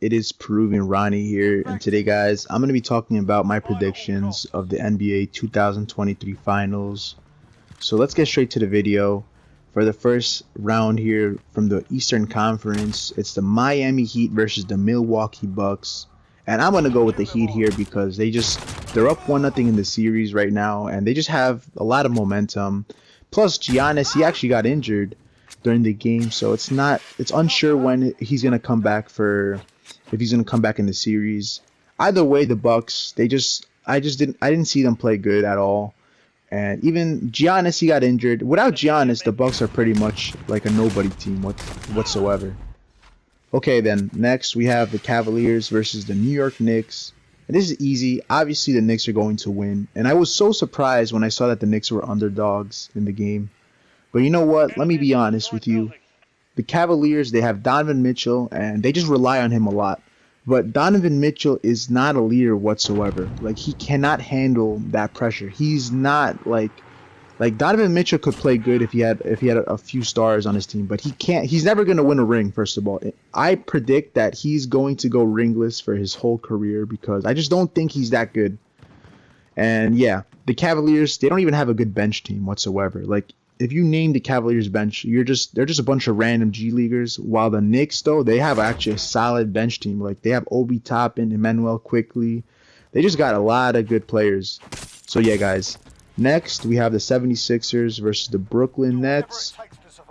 It is Peruvian Ronnie here, and today, guys, I'm going to be talking about my predictions of the NBA 2023 Finals. So let's get straight to the video. For the first round here from the Eastern Conference, it's the Miami Heat versus the Milwaukee Bucks. And I'm going to go with the Heat here because they're up 1-0 in the series right now, and they just have a lot of momentum. Plus, Giannis, he actually got injured during the game, so it's unsure when he's going to come back if he's going to come back in the series. Either way, the Bucks, I didn't see them play good at all. And even Giannis, he got injured. Without Giannis, the Bucks are pretty much like a nobody team whatsoever. Okay, then next we have the Cavaliers versus the New York Knicks. And this is easy. Obviously, the Knicks are going to win. And I was so surprised when I saw that the Knicks were underdogs in the game. But you know what? Let me be honest with you. The Cavaliers, they have Donovan Mitchell, and they just rely on him a lot. But Donovan Mitchell is not a leader whatsoever. Like, he cannot handle that pressure. He's not like Donovan Mitchell could play good if he had a few stars on his team, but he can't. He's never going to win a ring. First of all, I predict that he's going to go ringless for his whole career because I just don't think he's that good. And yeah, the Cavaliers, they don't even have a good bench team whatsoever. Like, if you name the Cavaliers bench, they're just a bunch of random G leaguers. While the Knicks, though, they have actually a solid bench team. Like, they have Obi Toppin, Emmanuel Quickly. They just got a lot of good players. So yeah, guys. Next, we have the 76ers versus the Brooklyn Nets.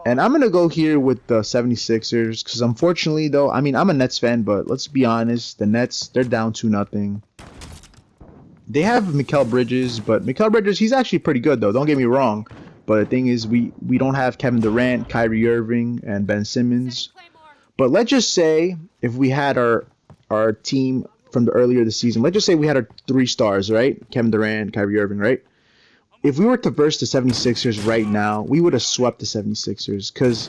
And I'm going to go here with the 76ers because unfortunately, though, I mean, I'm a Nets fan, but let's be honest, the Nets, they're down 2-0. They have Mikal Bridges, but Mikal Bridges, he's actually pretty good, though. Don't get me wrong. But the thing is, we don't have Kevin Durant, Kyrie Irving, and Ben Simmons. But let's just say if we had our team from the earlier the season, let's just say we had our 3 stars, right? Kevin Durant, Kyrie Irving, right? If we were to verse the 76ers right now, we would have swept the 76ers because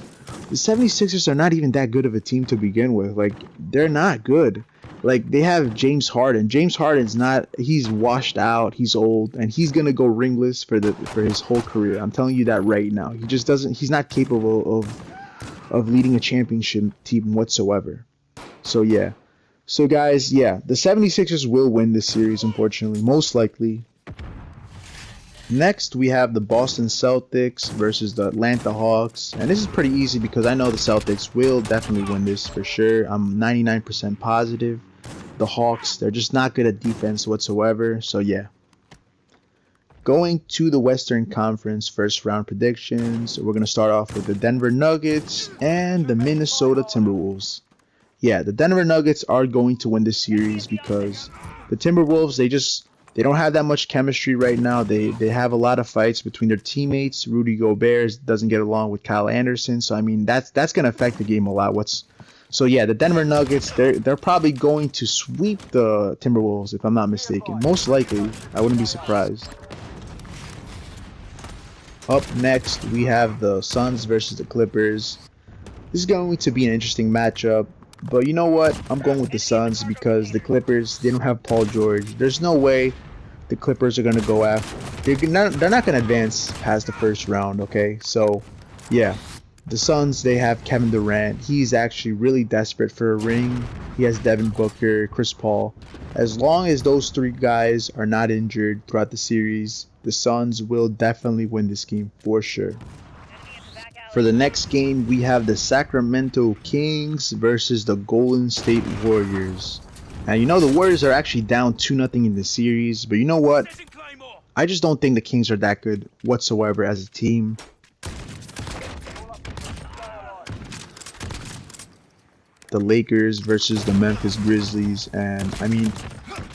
the 76ers are not even that good of a team to begin with. Like, they're not good. Like, they have James Harden. James Harden's he's washed out, he's old, and he's going to go ringless for his whole career. I'm telling you that right now. He's not capable of leading a championship team whatsoever. So yeah. So guys, yeah, the 76ers will win this series, unfortunately, most likely. Next, we have the Boston Celtics versus the Atlanta Hawks. And this is pretty easy because I know the Celtics will definitely win this for sure. I'm 99% positive. The Hawks, they're just not good at defense whatsoever. So, yeah. Going to the Western Conference first round predictions, we're going to start off with the Denver Nuggets and the Minnesota Timberwolves. Yeah, the Denver Nuggets are going to win this series because the Timberwolves, they don't have that much chemistry right now. They have a lot of fights between their teammates. Rudy Gobert doesn't get along with Kyle Anderson, so I mean that's going to affect the game a lot. So yeah, the Denver Nuggets, they're probably going to sweep the Timberwolves if I'm not mistaken. Most likely, I wouldn't be surprised. Up next, we have the Suns versus the Clippers. This is going to be an interesting matchup. But you know what? I'm going with the Suns because the Clippers, they don't have Paul George. There's no way the Clippers are going to go after. They're not going to advance past the first round, okay? So, yeah. The Suns, they have Kevin Durant. He's actually really desperate for a ring. He has Devin Booker, Chris Paul. As long as those 3 guys are not injured throughout the series, the Suns will definitely win this game for sure. For the next game, we have the Sacramento Kings versus the Golden State Warriors. Now, you know the Warriors are actually down 2-0 in the series, but you know what? I just don't think the Kings are that good whatsoever as a team. The Lakers versus the Memphis Grizzlies, and I mean,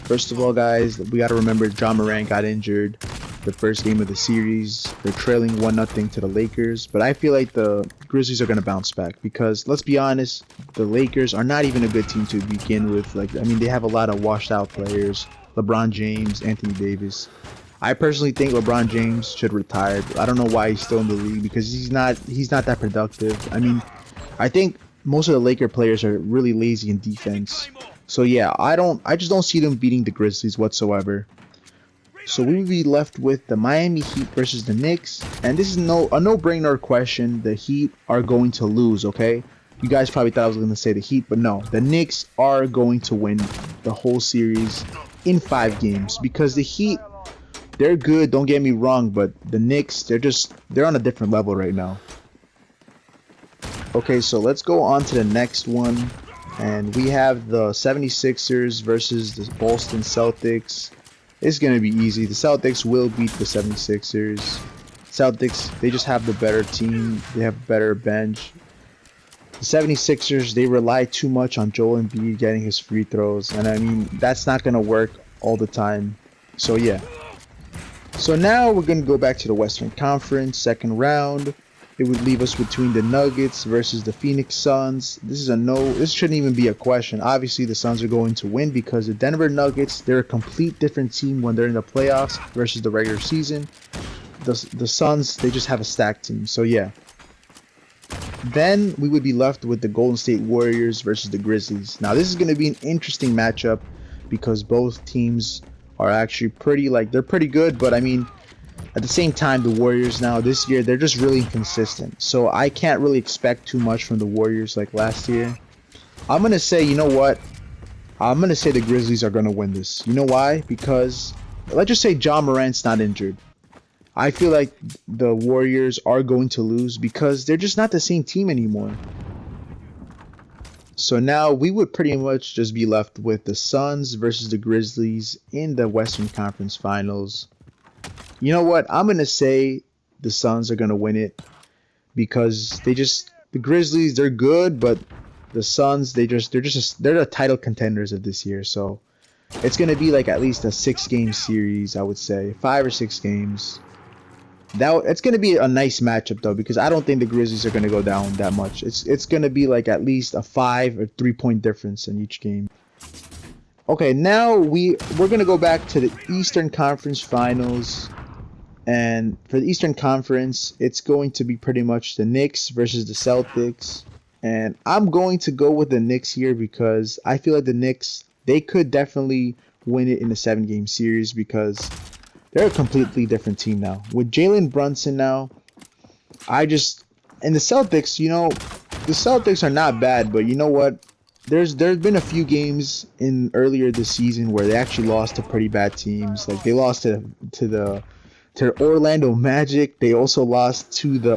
first of all, guys, we got to remember Ja Morant got injured the first game of the series. They're trailing 1-0 to the Lakers, but I feel like the Grizzlies are going to bounce back because let's be honest, the Lakers are not even a good team to begin with. Like, I mean, they have a lot of washed out players. LeBron James, Anthony Davis. I personally think LeBron James should retire. I don't know why he's still in the league because he's not that productive. I mean, I think most of the Laker players are really lazy in defense. So yeah, I just don't see them beating the Grizzlies whatsoever. So we will be left with the Miami Heat versus the Knicks, and this is a no-brainer question. The Heat are going to lose, okay? You guys probably thought I was going to say the Heat, but no. The Knicks are going to win the whole series in 5 games because the Heat, they're good, don't get me wrong, but the Knicks, they're on a different level right now. Okay, so let's go on to the next one. And we have the 76ers versus the Boston Celtics. It's going to be easy. The Celtics will beat the 76ers. Celtics, they just have the better team. They have a better bench. The 76ers, they rely too much on Joel Embiid getting his free throws. And I mean, that's not going to work all the time. So yeah. So now we're going to go back to the Western Conference, second round. It would leave us between the Nuggets versus the Phoenix Suns. This shouldn't even be a question. Obviously, the Suns are going to win because the Denver Nuggets, they're a complete different team when they're in the playoffs versus the regular season. The Suns, they just have a stacked team. So yeah. Then we would be left with the Golden State Warriors versus the Grizzlies. Now this is going to be an interesting matchup because both teams are actually they're pretty good, but I mean, at the same time, the Warriors now this year, they're just really inconsistent. So I can't really expect too much from the Warriors like last year. I'm going to say, you know what? I'm going to say the Grizzlies are going to win this. You know why? Because let's just say Ja Morant's not injured. I feel like the Warriors are going to lose because they're just not the same team anymore. So now we would pretty much just be left with the Suns versus the Grizzlies in the Western Conference Finals. You know what? I'm going to say the Suns are going to win it because the Grizzlies, they're good, but the Suns, they're the title contenders of this year. So it's going to be like at least a 6-game series, I would say. 5 or 6 games. It's going to be a nice matchup though because I don't think the Grizzlies are going to go down that much. It's going to be like at least a 5 or 3-point difference in each game. Okay, now we're going to go back to the Eastern Conference Finals. And for the Eastern Conference, it's going to be pretty much the Knicks versus the Celtics. And I'm going to go with the Knicks here because I feel like the Knicks, they could definitely win it in a 7-game series because they're a completely different team now. With Jalen Brunson now, and the Celtics, you know, the Celtics are not bad, but you know what? There's been a few games in earlier this season where they actually lost to pretty bad teams. Like they lost to the Orlando Magic. They also lost to the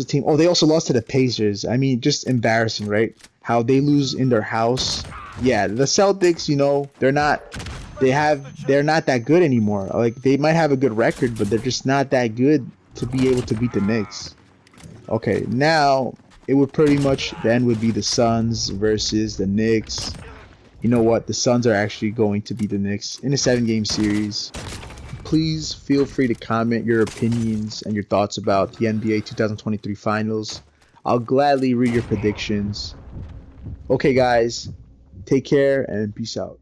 team? Oh, they also lost to the Pacers. I mean, just embarrassing, right? How they lose in their house. Yeah, the Celtics, you know, they're not that good anymore. Like they might have a good record, but they're just not that good to be able to beat the Knicks. Okay, now it would pretty much then would be the Suns versus the Knicks. You know what? The Suns are actually going to beat the Knicks in a 7-game series. Please feel free to comment your opinions and your thoughts about the NBA 2023 Finals. I'll gladly read your predictions. Okay, guys, take care and peace out.